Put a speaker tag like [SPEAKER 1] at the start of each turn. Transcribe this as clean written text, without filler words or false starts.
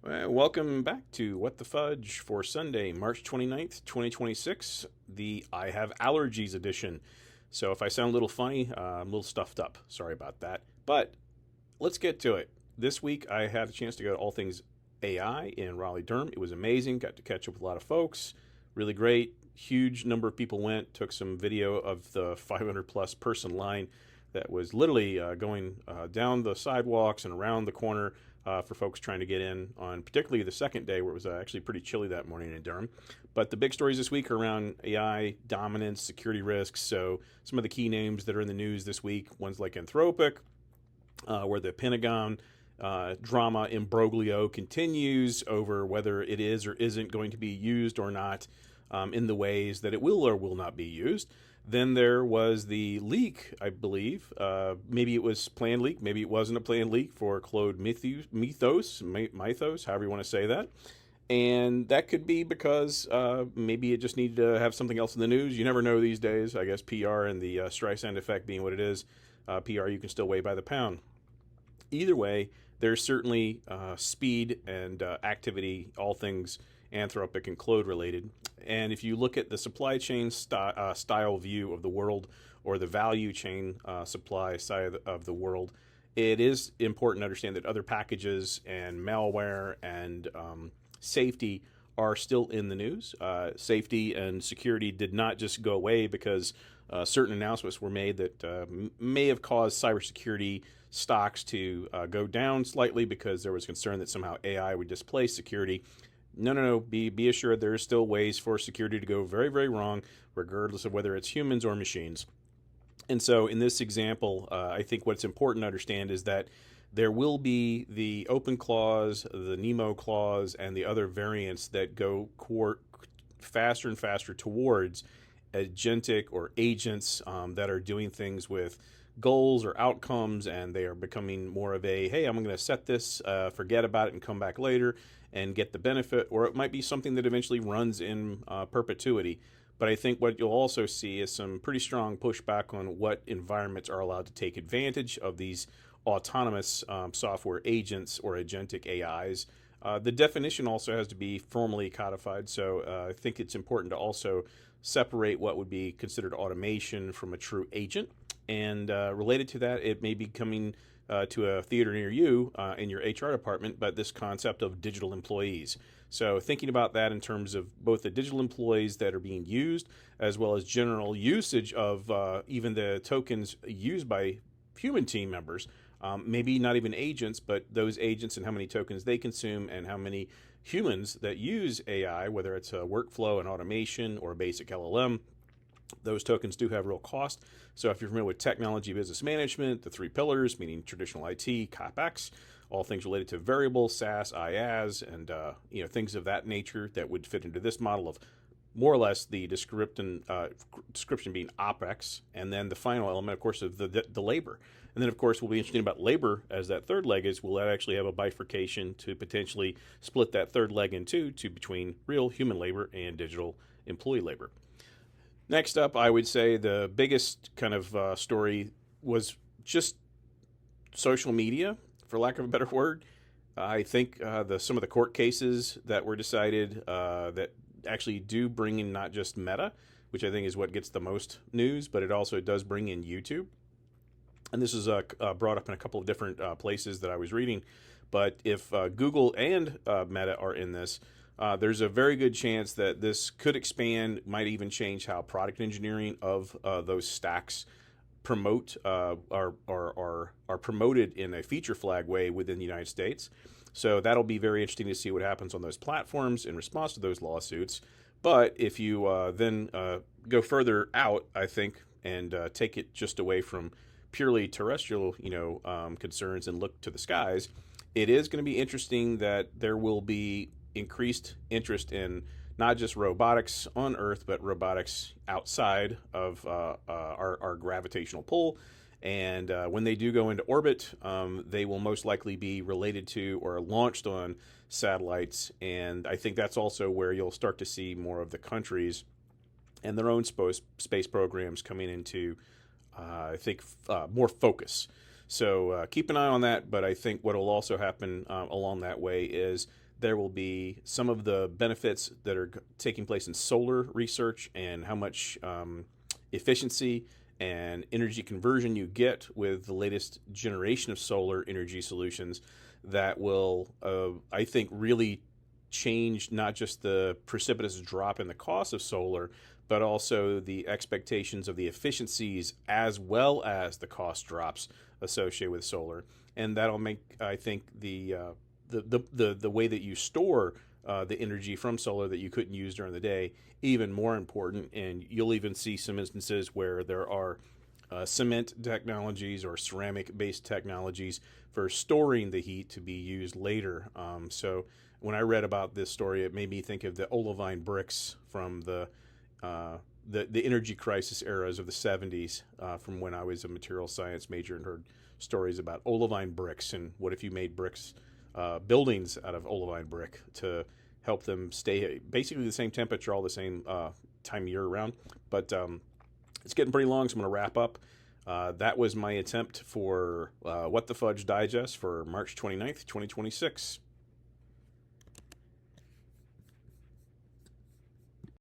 [SPEAKER 1] Welcome back to What the Fudge for Sunday, March 29th, 2026, the I Have Allergies edition. So if I sound a little funny, I'm a little stuffed up. Sorry about that. But let's get to it. This week I had a chance to go to All Things AI in Raleigh-Durham. It was amazing. Got to catch up with a lot of folks. Really great. Huge number of people went. Took some video of the 500 plus person line that was literally going down the sidewalks and around the corner for folks trying to get in on particularly the second day where it was actually pretty chilly that morning in Durham. But the big stories this week are around AI dominance, security risks. So some of the key names that are in the news this week, ones like Anthropic, where the Pentagon drama imbroglio continues over whether it is or isn't going to be used or not in the ways that it will or will not be used. Then there was the leak, I believe. Maybe it was planned leak. Maybe it wasn't a planned leak for Claude Mythos, however you want to say that. And that could be because maybe it just needed to have something else in the news. You never know these days. I guess PR and the Streisand effect being what it is. PR you can still weigh by the pound. Either way, there's certainly speed and activity, all things Anthropic and Claude related. And if you look at the supply chain style view of the world, or the value chain supply side of the world, it is important to understand that other packages and malware and safety are still in the news. Safety and security did not just go away because certain announcements were made that may have caused cybersecurity stocks to go down slightly because there was concern that somehow AI would displace security. No. Be assured there are still ways for security to go very, very wrong, regardless of whether it's humans or machines. And so in this example, I think what's important to understand is that there will be the open clause, the Nemo clause, and the other variants that go faster and faster towards agentic or agents that are doing things with goals or outcomes, and they are becoming more of a, hey, I'm going to set this, forget about it, and come back later and get the benefit, or it might be something that eventually runs in perpetuity. But I think what you'll also see is some pretty strong pushback on what environments are allowed to take advantage of these autonomous software agents or agentic AIs. The definition also has to be formally codified, so I think it's important to also separate what would be considered automation from a true agent. And related to that, it may be coming to a theater near you in your HR department, but this concept of digital employees. So thinking about that in terms of both the digital employees that are being used, as well as general usage of even the tokens used by human team members, maybe not even agents, but those agents and how many tokens they consume and how many humans that use AI, whether it's a workflow and automation or a basic LLM. Those tokens do have real cost. So if you're familiar with technology business management, the three pillars, meaning traditional IT, CapEx, all things related to variable, SaaS, IaaS, and things of that nature that would fit into this model of more or less the description being OpEx, and then the final element, of course, of the labor. And then, of course, we'll be interested about labor as that third leg is, will that actually have a bifurcation to potentially split that third leg in two to between real human labor and digital employee labor. Next up, I would say the biggest kind of story was just social media, for lack of a better word. I think some of the court cases that were decided that actually do bring in not just Meta, which I think is what gets the most news, but it also does bring in YouTube. And this is brought up in a couple of different places that I was reading. But if Google and Meta are in this, there's a very good chance that this could expand, might even change how product engineering of those stacks are promoted in a feature flag way within the United States. So that'll be very interesting to see what happens on those platforms in response to those lawsuits. But if you then go further out, I think, and take it just away from purely terrestrial, concerns and look to the skies, it is going to be interesting that there will be increased interest in not just robotics on Earth, but robotics outside of our gravitational pull. And when they do go into orbit, they will most likely be related to or launched on satellites. And I think that's also where you'll start to see more of the countries and their own space programs coming into, more focus. So keep an eye on that. But I think what will also happen along that way is there will be some of the benefits that are taking place in solar research and how much efficiency and energy conversion you get with the latest generation of solar energy solutions that will, I think, really change not just the precipitous drop in the cost of solar, but also the expectations of the efficiencies as well as the cost drops associated with solar. And that'll make, I think, the way that you store the energy from solar that you couldn't use during the day even more important. And you'll even see some instances where there are cement technologies or ceramic-based technologies for storing the heat to be used later. So when I read about this story, it made me think of the olivine bricks from the energy crisis eras of the 70s, from when I was a material science major and heard stories about olivine bricks and what if you made bricks, buildings out of olivine brick to help them stay basically the same temperature all the same time year round. But it's getting pretty long, so I'm going to wrap up. That was my attempt for What the Fudge Digest for March 29th, 2026.